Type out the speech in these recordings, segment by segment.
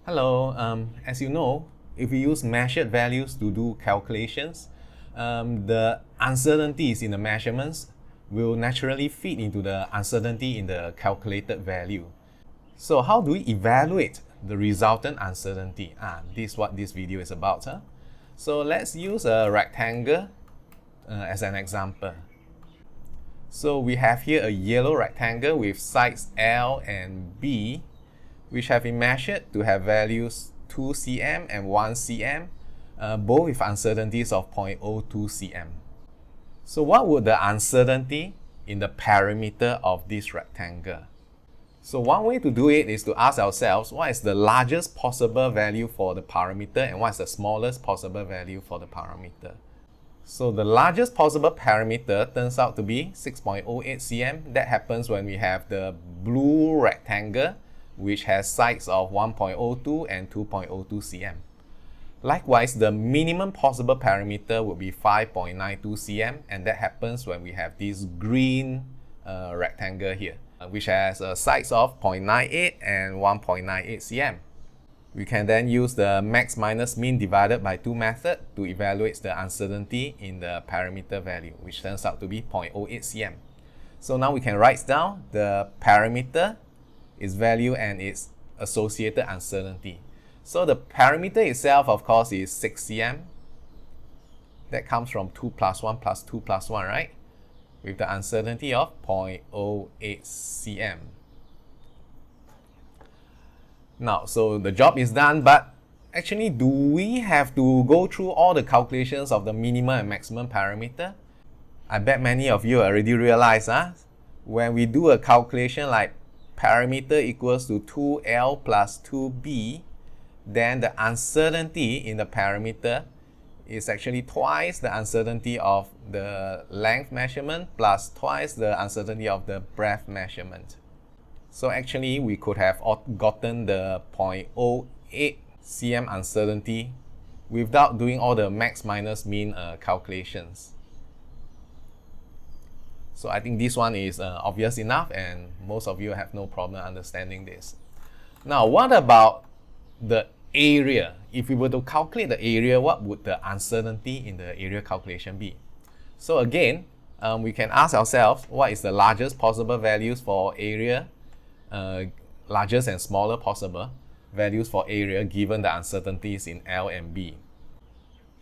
Hello, as you know, if we use measured values to do calculations, the uncertainties in the measurements will naturally fit into the uncertainty in the calculated value. So how do we evaluate the resultant uncertainty? This is what this video is about. So let's use a rectangle as an example. So we have here a yellow rectangle with sides L and B, which have been measured to have values 2 cm and 1 cm, both with uncertainties of 0.02 cm. So what would the uncertainty in the perimeter of this rectangle? So one way to do it is to ask ourselves what is the largest possible value for the parameter and what is the smallest possible value for the parameter. So the largest possible parameter turns out to be 6.08 cm. That happens when we have the blue rectangle, which has sides of 1.02 and 2.02 cm. Likewise, the minimum possible parameter would be 5.92 cm, and that happens when we have this green rectangle here, which has sides of 0.98 and 1.98 cm. We can then use the max minus mean divided by 2 method to evaluate the uncertainty in the parameter value, which turns out to be 0.08 cm. So now we can write down the parameter, its value, and its associated uncertainty. So the parameter itself, of course, is 6 cm. That comes from 2 plus 1 plus 2 plus 1, right? With the uncertainty of 0.08 cm. Now, so the job is done, but actually, do we have to go through all the calculations of the minimum and maximum parameter? I bet many of you already realize, when we do a calculation like parameter equals to 2L plus 2B, then the uncertainty in the parameter is actually twice the uncertainty of the length measurement plus twice the uncertainty of the breadth measurement. So actually, we could have gotten the 0.08 cm uncertainty without doing all the max minus mean calculations. So I think this one is obvious enough, and most of you have no problem understanding this. Now, what about the area? If we were to calculate the area, what would the uncertainty in the area calculation be? So again, we can ask ourselves, what is the largest possible values for area, largest and smaller possible values for area given the uncertainties in L and B.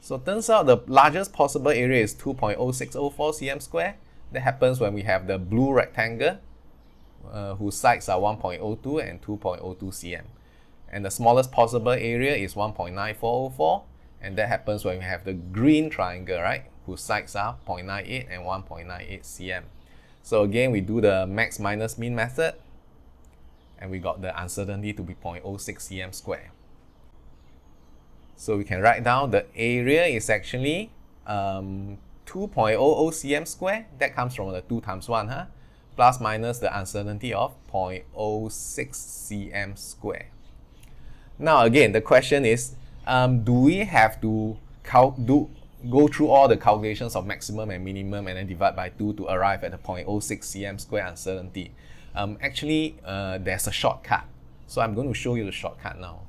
So it turns out the largest possible area is 2.0604 cm square. That happens when we have the blue rectangle whose sides are 1.02 and 2.02 cm. And the smallest possible area is 1.9404, and that happens when we have the green triangle, right, whose sides are 0.98 and 1.98 cm. So again, we do the max minus mean method, and we got the uncertainty to be 0.06 cm square. So we can write down the area is actually 2.00 cm square. That comes from the 2 times 1, plus minus the uncertainty of 0.06 cm square. Now again, the question is, do we have to go through all the calculations of maximum and minimum and then divide by 2 to arrive at the 0.06 cm square uncertainty? Actually, there's a shortcut. So I'm going to show you the shortcut now.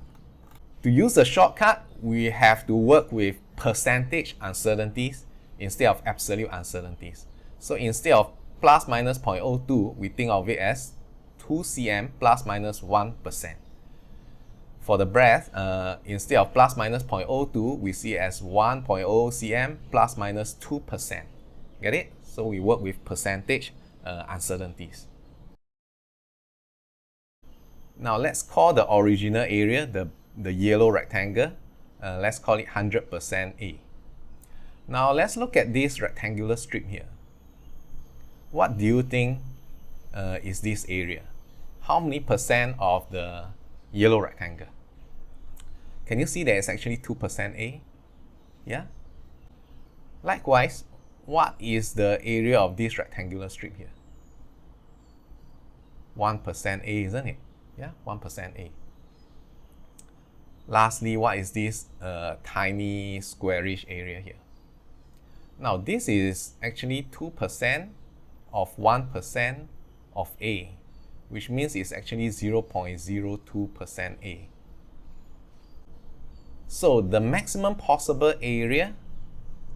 To use the shortcut, we have to work with percentage uncertainties instead of absolute uncertainties. So instead of plus minus 0.02, we think of it as 2 cm plus minus 1%. For the breadth, instead of plus minus 0.02, we see it as 1.00 cm plus minus 2%. Get it? So we work with percentage uncertainties. Now let's call the original area, the yellow rectangle, let's call it 100% A. Now let's look at this rectangular strip here. What do you think is this area? How many percent of the yellow rectangle? Can you see that it's actually 2% A? Yeah? Likewise, what is the area of this rectangular strip here? 1% A, isn't it? Yeah, 1% A. Lastly, what is this tiny squarish area here? Now, this is actually 2% of 1% of A, which means it's actually 0.02% A. So the maximum possible area,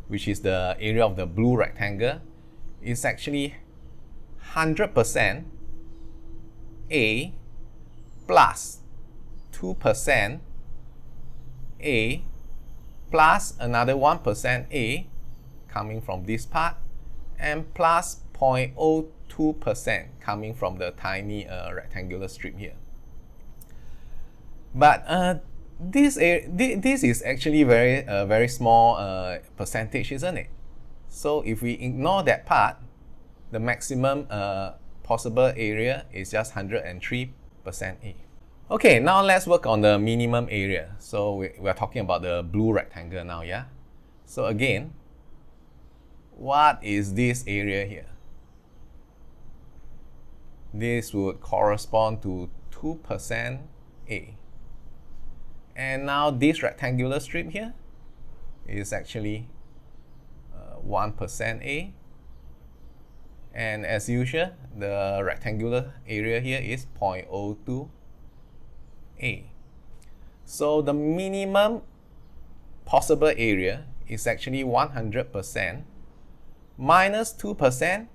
which is the area of the blue rectangle, is actually 100% A plus 2% A plus another 1% A coming from this part, and plus 0.02% coming from the tiny rectangular strip here. But this is actually very small percentage, isn't it? So if we ignore that part, the maximum possible area is just 103% A. Okay, now let's work on the minimum area. So we are talking about the blue rectangle now, yeah? So again, what is this area here? This would correspond to 2% A. And now this rectangular strip here is actually 1% A. And as usual, the rectangular area here is 0.02 A. So the minimum possible area is actually 100% minus 2%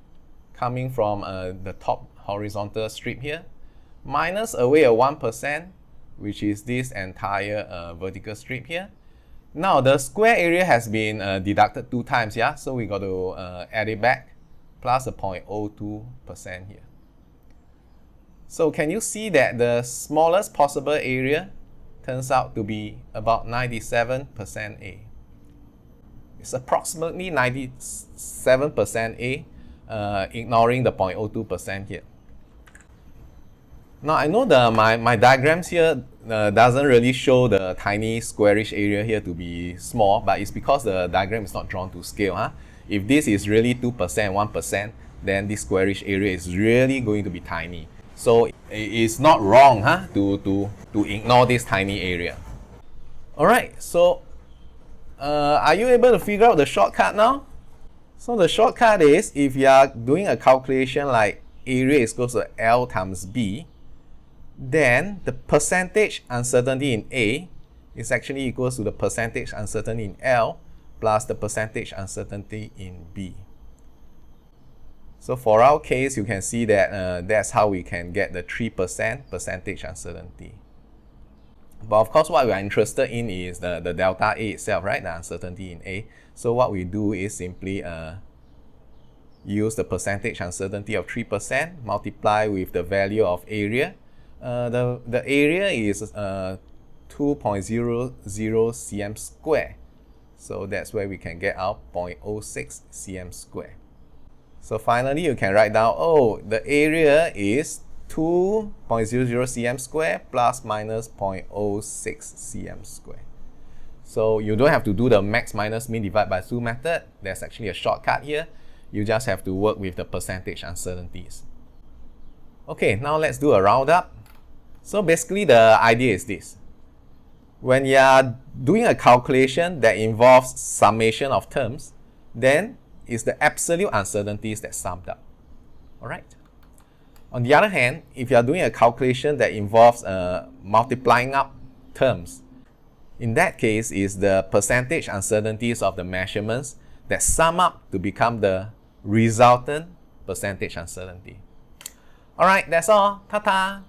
coming from the top horizontal strip here, minus away a 1%, which is this entire vertical strip here. Now the square area has been deducted 2 times, yeah? So we got to add it back, plus a 0.02% here. So can you see that the smallest possible area turns out to be about 97% A? It's approximately 97% A, ignoring the 0.02% here. Now I know my diagrams here doesn't really show the tiny squarish area here to be small, but it's because the diagram is not drawn to scale. Huh? If this is really 2%, 1%, then this squarish area is really going to be tiny. So it's not wrong to ignore this tiny area. Alright, so are you able to figure out the shortcut now? So the shortcut is, if you are doing a calculation like area is equal to L times B, then the percentage uncertainty in A is actually equals to the percentage uncertainty in L plus the percentage uncertainty in B. So for our case, you can see that that's how we can get the 3% percentage uncertainty. But of course, what we are interested in is the delta A itself, right? The uncertainty in A. So what we do is simply use the percentage uncertainty of 3%, multiply with the value of area. The area is 2.00 cm square. So that's where we can get our 0.06 cm square. So finally, you can write down, oh, the area is 2.00 cm square plus minus 0.06 cm square. So you don't have to do the max minus min divide by 2 method. There's actually a shortcut here. You just have to work with the percentage uncertainties. Okay, now let's do a roundup. So basically the idea is this. When you are doing a calculation that involves summation of terms, then it's the absolute uncertainties that summed up. Alright? On the other hand, if you are doing a calculation that involves multiplying up terms, in that case is the percentage uncertainties of the measurements that sum up to become the resultant percentage uncertainty. Alright, that's all. Ta-ta!